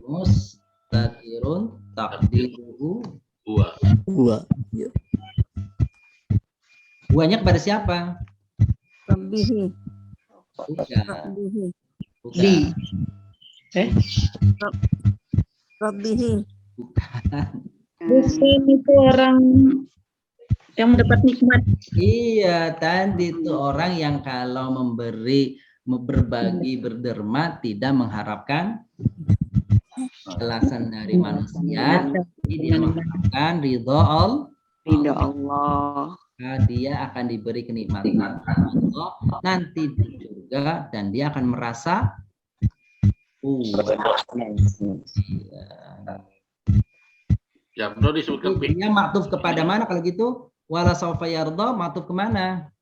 mustatirun taqdiruhu Huwa. Ya. Huwanya kepada siapa? Rabbihi. Bukan. Di. Rabbihi. Bukan. Bukan itu orang yang mendapat nikmat. Iya, tadi itu orang yang kalau berbagi, berderma tidak mengharapkan balasan dari manusia, dia mengharapkan ridho Allah. Dia akan diberi kenikmatan Allah nanti di surga dan dia akan merasa Ya, bro disebutkan dia maktuf kepada mana kalau gitu? Wala saufa yarda maktuf kemana?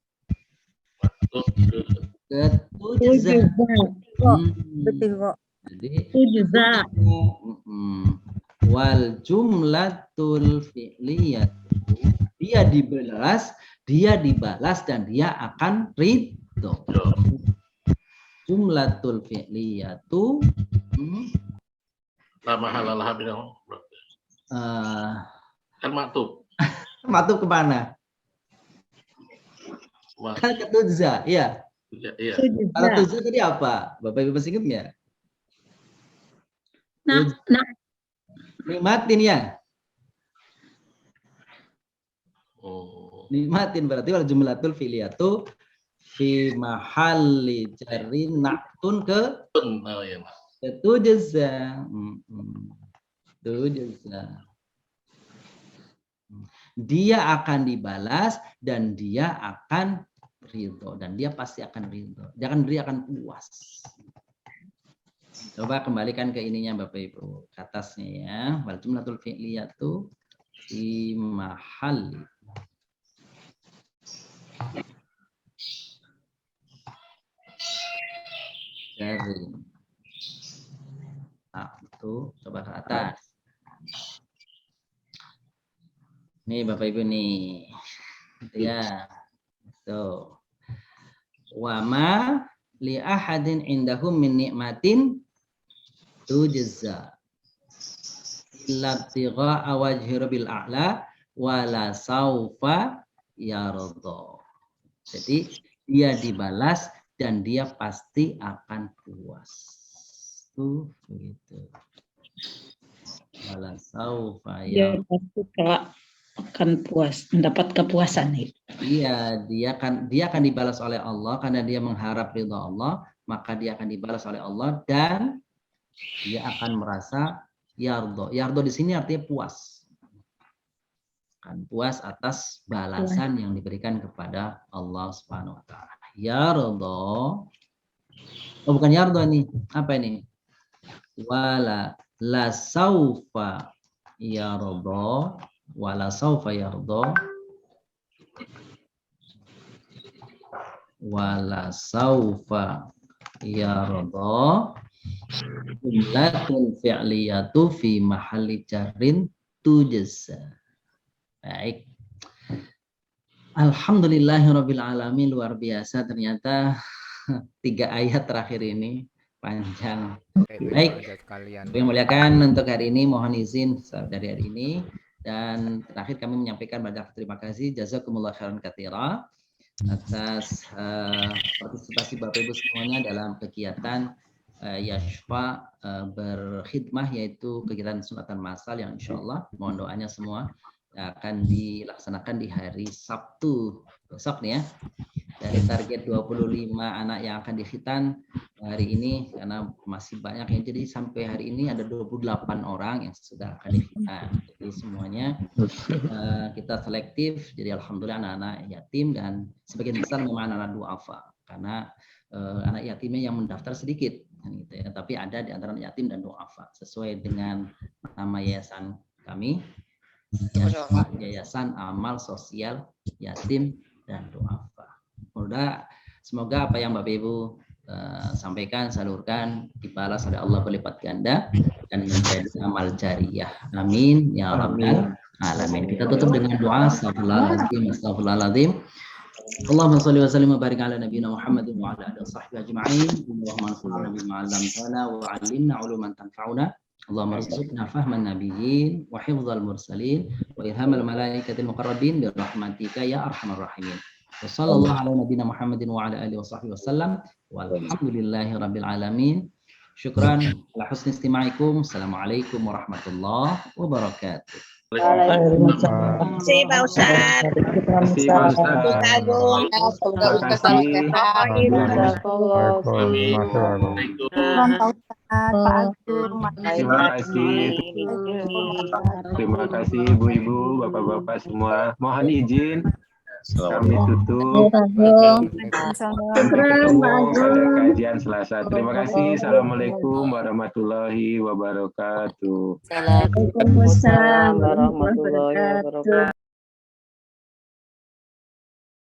Ketujza. Jadi Tujza. wal jumlatul fi'liyah dia dibalas dia dibalas dan dia akan ridho. Jumlatul fi'liyatu La mahala laha minal kan maktub. maktub kemana? Kan ke tujza, iya. Iya. Kalau tujza tadi apa? Bapak Ibu masih ingat nggak? Nah, Nikmatin ya. Oh. Nikmatin berarti wal jumlatul fi'liyatu fi mahalli jarrin na'tun ke Oh, iya. tujza. Tujza. Dia akan dibalas dan dia akan ridho, dan dia pasti akan ridho. Dia akan puas. Coba kembalikan ke ininya Bapak Ibu, ke atasnya ya. Wal jumlatul fi'liyatu fi mahalli jarrin. Nah, itu coba ke atas. Nih Bapak Ibu nih. Ya. Tuh. Wa ma li ahadin indahum min nikmatin tujza illa ibtigha'a wajhi rabbil a'la wa la saufa yarda. Jadi dia dibalas dan dia pasti akan puas. Tuh begitu. Wa la saufa dia yarda. pasti akan puas, mendapat kepuasan nih. Iya, dia akan dibalas oleh Allah karena dia mengharap ridha Allah, maka dia akan dibalas oleh Allah dan dia akan merasa yardo. Yardo di sini artinya puas. Kan puas atas balasan yang diberikan kepada Allah Subhanahu wa taala. Yardo. Oh, bukan yardo nih. Apa ini? Wala la saufa yardo. Wala saufa yardo. Wala saufa yardo. Jumlatul fi'liyatu fi mahalli jarrin tujza. Baik. Alhamdulillahirabbil alamin, luar biasa ternyata 3 ayat terakhir ini panjang. Baik. Yang muliakan untuk hari ini mohon izin dari hari ini, dan terakhir kami menyampaikan banyak terima kasih jazakumullah khairan katsira atas partisipasi Bapak Ibu semuanya dalam kegiatan Yashfa berkhidmah, yaitu kegiatan sunatan massal yang insya Allah mohon doanya semua akan dilaksanakan di hari Sabtu besok nih ya. Dari target 25 anak yang akan dikhitan hari ini, karena masih banyak yang jadi sampai hari ini ada 28 orang yang sudah akan dikhitan. Jadi semuanya kita selektif, jadi alhamdulillah anak-anak yatim dan sebagian besar memang anak-anak duafa, karena anak yatimnya yang mendaftar sedikit gitu ya, tapi ada di antara yatim dan duafa sesuai dengan nama yayasan kami, Yayasan Amal Sosial Yatim dan Duafa. Semoga apa yang Bapak Ibu sampaikan, salurkan dibalas oleh Allah berlipat ganda dan menjadi amal jariyah. Amin ya rabbal alamin. Kita tutup dengan doa. Astagfirullahaladzim. Allahumma shalli wa sallim wa barik ala nabiyyina Muhammadin wa ala alihi washabbihi ajma'in. Allahumma anfa'na bima 'allamtana wa 'allimna 'uluman tanfa'una. Allahumma arzuqna fahman nabiyyin wa hifdzal mursalin wa ilhamal malaikatil muqarrabin bi rahmatika ya arhamar rahimin. Wa sallallahu ala nabiyyina Muhammadin wa ala alihi washabbihi wasallam. Walhamdulillahi rabbil alamin. Syukran ala husni istima'ikum. Assalamualaikum warahmatullahi wabarakatuh. Terima kasih Pak Ustaz. Terima kasih Pak Ustaz. Semoga Ustaz selalu sehat. Terima kasih Ibu-Ibu, Bapak-Bapak semua. Mohon izin kami tutup. Pada kajian Selasa. Terima kasih. Assalamualaikum warahmatullahi wabarakatuh. Waalaikumsalam warahmatullahi wabarakatuh.